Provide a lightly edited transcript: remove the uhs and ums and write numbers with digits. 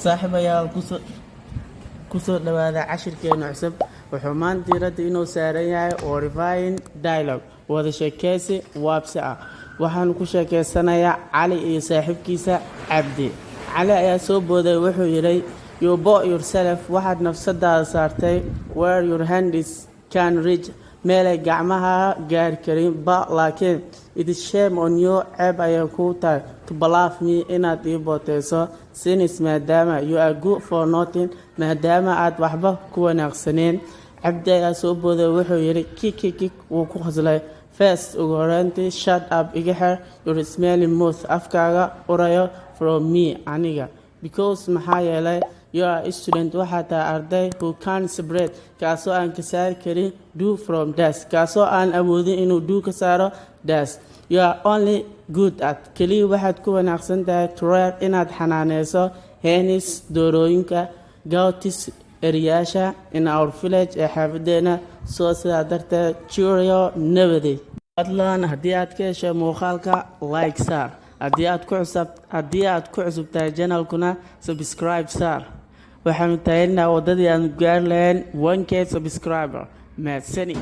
saaxiibayaal kusoo dhawaada cashirkeena cusub wuxuu maanta diiradda inuu saaran yahay Verifying Dialogue wada sheekeysi waabsi ah waxaan ku sheekeysanayaa Cali iyo saaxiibkiisa Cabdi Cali ayaa soo booday wuxuu yiri you bought yourself waxaad nafsadaada saartay where your hands can reach meelay gacmaha gaar karin laakiin it is shame on you ceeb ayaa ku tahay to believe me inaad ii booteyso since maadaama you are good for nothing maadaama aad waxba ku wanaagsaneen Cabdi ayaa soo booday wuxuu yiri kik wuu ku qoslay first ugu horeyntii shut up iga xir your smelling mouth afkaaga urayo from me aniga because maxaa yeelay you are a student waxaad tahay arday who can separate kaasoo aan ka saari karin do from dust kaasoo aan awoodin inuu do ka saaro dust you are only good at kaliya waxaad ku wanaagsan tahay train inaad xanaaneyso hens doorooyinka goats eriyaasha in our village ee xaafadeena soo sidaa darteed cheerio nabadey fadlan haddii aad ka heshay muuqaalka like saar haddii aad ku cusub tahay channelkuna subscribe saar waxaanu taagnahay wadadii aan gaar lahayn 1k subscriber maadsani